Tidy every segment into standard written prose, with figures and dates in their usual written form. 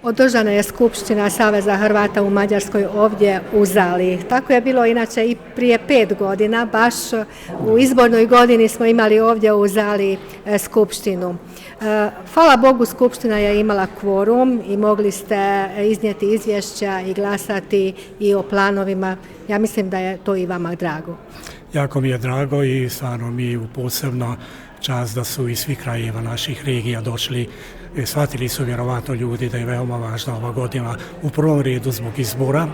Održana je skupština Saveza Hrvata u Mađarskoj ovdje u Zali. Tako je bilo inače i prije 5 godina, baš u izbornoj godini smo imali ovdje u Zali skupštinu. Hvala Bogu, skupština je imala kvorum i mogli ste iznijeti izvješća i glasati i o planovima. Ja mislim da je to i vama drago. Jako mi je drago i stvarno mi je posebno čast da su iz svih krajeva naših regija došli. Shvatili su vjerovatno ljudi da je veoma važna ova godina, u prvom redu zbog izbora,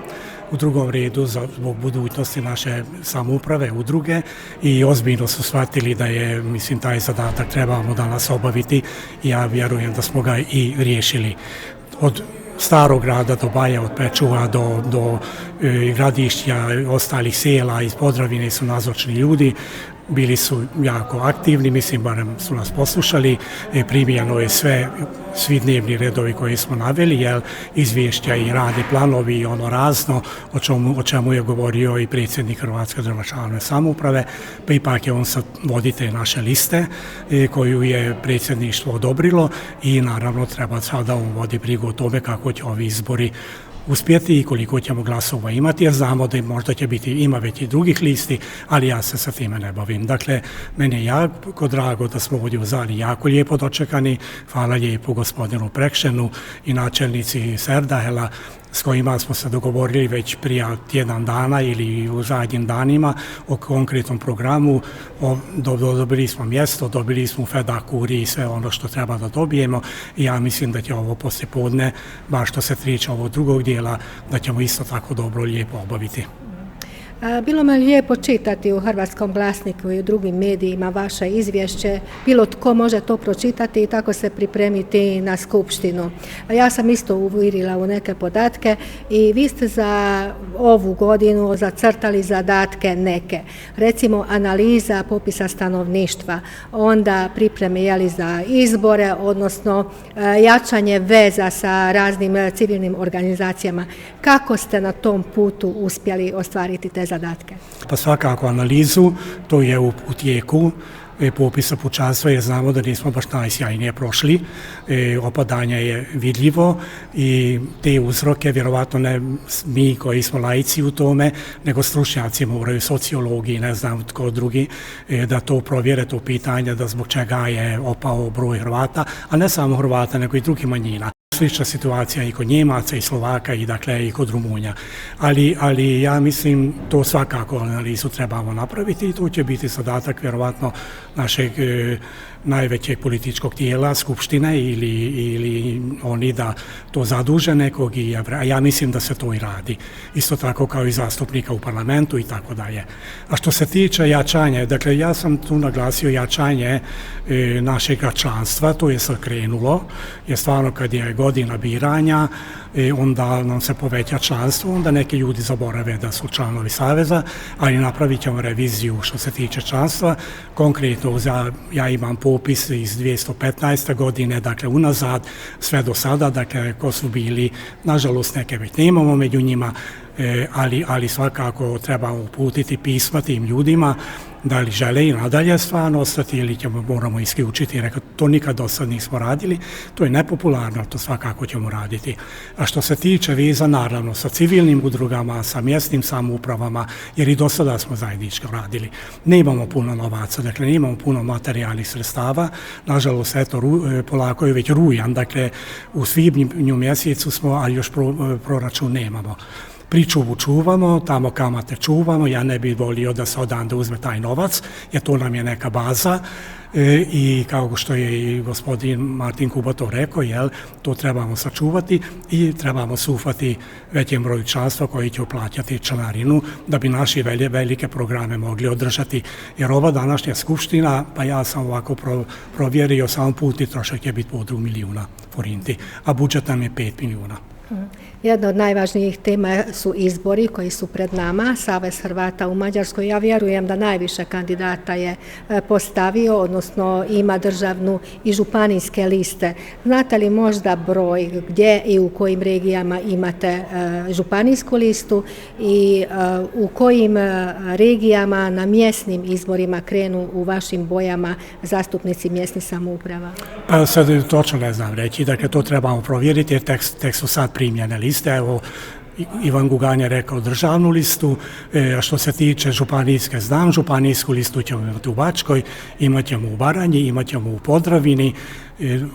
u drugom redu zbog budućnosti naše samouprave, udruge, i ozbiljno su shvatili da je, mislim, taj zadatak trebamo danas obaviti i ja vjerujem da smo ga i riješili. Od Starog grada do Baja, od Pečuva do Gradišća, ostalih sela iz Podravine su nazočni ljudi. Bili su jako aktivni, mislim, barem su nas poslušali, primljeno je svi dnevni redovi koji smo naveli, jer izvješća i radi planovi i ono razno o čemu je govorio i predsjednik Hrvatske državne samouprave, pa ipak je on sad voditelj naše liste koju je predsjedništvo odobrilo i naravno treba sada on vodi brigu o tome kako će ovi izbori uspjeti i koliko ćemo glasova imati, jer znamo da možda će biti, ima već i drugih listi, ali ja se sa time ne bavim. Dakle, meni je jako drago da smo ovdje u Zali jako lijepo dočekani. Hvala lijepo gospodinu Prekšenu i načelnici Serdahela, s kojima smo se dogovorili već prije tjedan dana ili u zadnjim danima o konkretnom programu. Dobili smo mjesto, dobili smo Feda Kuri i sve ono što treba da dobijemo i ja mislim da će ovo poslijepodne, baš što se tiče ovog drugog dijela, da ćemo isto tako dobro, lijepo obaviti. Bilo me lijepo čitati u Hrvatskom glasniku i u drugim medijima vaše izvješće. Bilo tko može to pročitati i tako se pripremiti na skupštinu. Ja sam isto uvjerila u neke podatke i vi ste za ovu godinu zacrtali zadatke neke. Recimo analiza popisa stanovništva, onda pripreme za izbore, odnosno jačanje veza sa raznim civilnim organizacijama. Kako ste na tom putu uspjeli ostvariti te zadatke? Pa svakako analizu, to je u tijeku popisa pučanstva, jer znamo da nismo baš najsjajnije prošli. Opadanje je vidljivo i te uzroke vjerovatno ne mi koji smo laici u tome, nego stručnjaci moraju, sociologi, ne znam tko drugi, da to provjere, to pitanje da zbog čega je opao broj Hrvata, a ne samo Hrvata nego i drugih manjina. Slična situacija i kod Njemaca i Slovaka i dakle i kod Rumunja. Ali ja mislim to svakako analizu trebamo napraviti i to će biti zadatak vjerovatno našeg najvećeg političkog tijela, skupštine ili oni da to zaduže nekog, a ja mislim da se to i radi. Isto tako kao i zastupnika u parlamentu i tako dalje. A što se tiče jačanja, dakle ja sam tu naglasio jačanje našeg članstva, to je sad krenulo, jer stvarno kad je godina biranja, onda nam se poveća članstvo, onda neki ljudi zaborave da su članovi Saveza, ali napravit ćemo reviziju što se tiče članstva. Konkretno, ja imam popis iz 215. godine, dakle unazad, sve do sada, dakle ko su bili, nažalost neke već nemamo među njima, ali svakako trebamo uputiti pisma tim ljudima da li žele i nadalje stvarno ostati ili moramo isključiti, jer to nikad do sad nismo radili, to je nepopularno, to svakako ćemo raditi. A što se tiče veza, naravno, sa civilnim udrugama, sa mjesnim samoupravama, jer i do sada smo zajednički radili. Nemamo puno novaca, dakle nemamo puno materijalnih sredstava, nažalost, eto, polako je već rujan, dakle u svibnju mjesecu smo, ali još proračun nemamo. Pričuvu čuvamo, tamo kamate čuvamo, ja ne bih volio da se odande uzme taj novac, jer to nam je neka baza i kao što je i gospodin Martin Kubatov rekao, to trebamo sačuvati i trebamo sufati većem broju članstva koji će plaćati članarinu da bi naši velike programe mogli održati, jer ova današnja skupština, pa ja sam ovako provjerio, samo put i trošak će biti po 2 milijuna forinti, a budžet nam je 5 milijuna. Jedna od najvažnijih tema su izbori koji su pred nama. Savez Hrvata u Mađarskoj, ja vjerujem da najviše kandidata je postavio, odnosno ima državnu i županijske liste. Znate li možda broj gdje i u kojim regijama imate županijsku listu i u kojim regijama na mjesnim izborima krenu u vašim bojama zastupnici mjesnih samouprava? Pa sad točno ne znam reći, dakle to trebamo provjeriti jer tek su sad primljene liste. Evo, Ivan Gugan je rekao državnu listu, a što se tiče županijske, znam, županijsku listu ćemo imati u Bačkoj, imat ćemo u Baranji, imat ćemo u Podravini,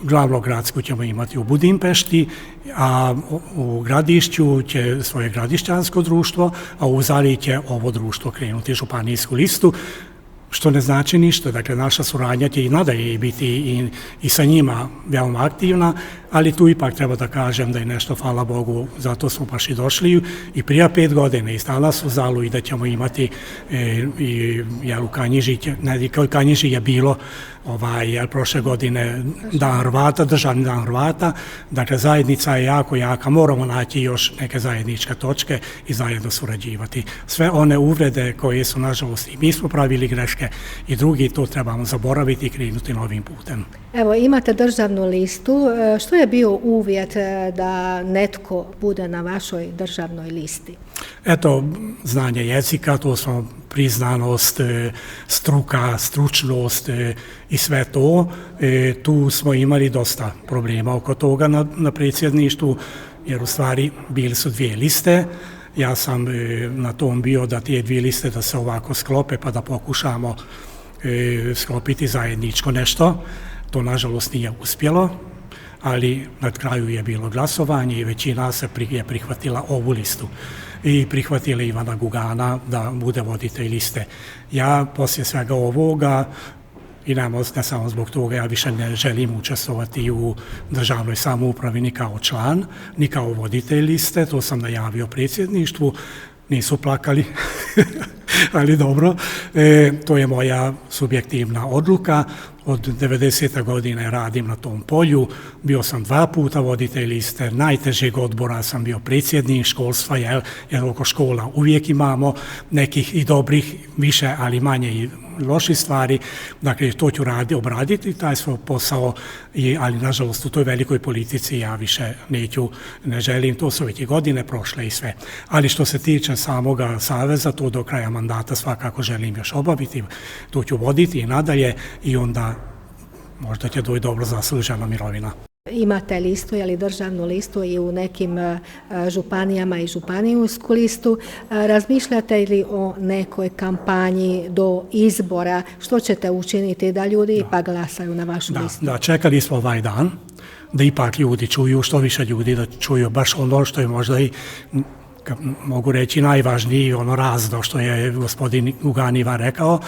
glavnogradsku ćemo imati u Budimpešti, a u Gradišću će svoje gradišćansko društvo, a u Zali će ovo društvo krenuti županijsku listu, što ne znači ništa. Dakle, naša suradnja će i nadalje biti i sa njima veoma aktivna, ali tu ipak treba da kažem da je nešto, hvala Bogu, zato smo baš i došli i prije 5 godina i danas u Zalu i da ćemo imati i u Kanjiži je bilo prošle godine Dan Hrvata, državni Dan Hrvata, dakle zajednica je jako jaka, moramo naći još neke zajedničke točke i zajedno surađivati. Sve one uvrede koje su, nažalost, i mi smo pravili greške i drugi, to trebamo zaboraviti i krenuti novim putem. Evo, imate državnu listu. Što je bio uvjet da netko bude na vašoj državnoj listi? Eto, znanje jezika, to smo priznanost, struka, stručnost i sve to. Tu smo imali dosta problema oko toga na predsjedništvu, jer u stvari bili su 2 liste. Ja sam na tom bio da te 2 liste da se ovako sklope pa da pokušamo sklopiti zajedničko nešto. To nažalost nije uspjelo, ali na kraju je bilo glasovanje i većina se je prihvatila ovu listu i prihvatili Ivana Gugana da bude voditelj liste. Ja poslije svega ovoga, i ne samo zbog toga, ja više ne želim učestvovati u državnoj samoupravi ni kao član, ni kao voditelj liste, to sam najavio predsjedništvu, nisu plakali, ali dobro, to je moja subjektivna odluka. Od 90. godine radim na tom polju, bio sam 2 puta voditelj liste, najtežeg odbora sam bio predsjednik školstva, jer oko škola uvijek imamo nekih i dobrih više, ali manje i loših stvari, dakle to ću obraditi, taj svoj posao, ali nažalost u toj velikoj politici ja više ne želim, to su već i godine prošle i sve. Ali što se tiče samoga saveza, to do kraja mandata svakako želim još obaviti, to ću voditi i nadalje i onda možda će doći dobro zaslužena mirovina. Imate listu, je li državnu listu i u nekim županijama i županijsku listu. Razmišljate li o nekoj kampanji do izbora? Što ćete učiniti da ljudi ipak glasaju na vašu listu? Da, čekali smo ovaj dan, da ipak ljudi čuju, što više ljudi da čuju baš ono što je možda i mogu reći najvažniji razno što je gospodin Gugan Ivan rekao,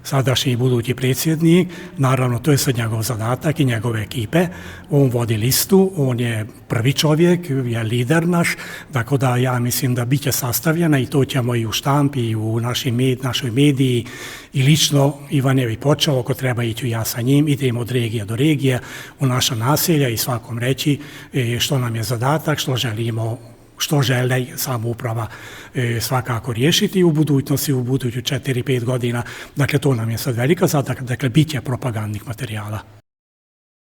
sadašnji i budući predsjednik, naravno to je sad njegov zadatak i njegove ekipe, on vodi listu, on je prvi čovjek, je lider naš, tako da ja mislim da bit će sastavljena i to ćemo i u štampi i u našoj mediji i lično Ivan je i počeo, ako treba ići ja sa njim, idemo od regije do regije u naša naselja i svakom reći što nam je zadatak, što žele samouprava svakako riješiti u budućnosti, u buduću 4-5 godina. Dakle, to nam je sad velika zadatak, dakle, bit će propagandnih materijala.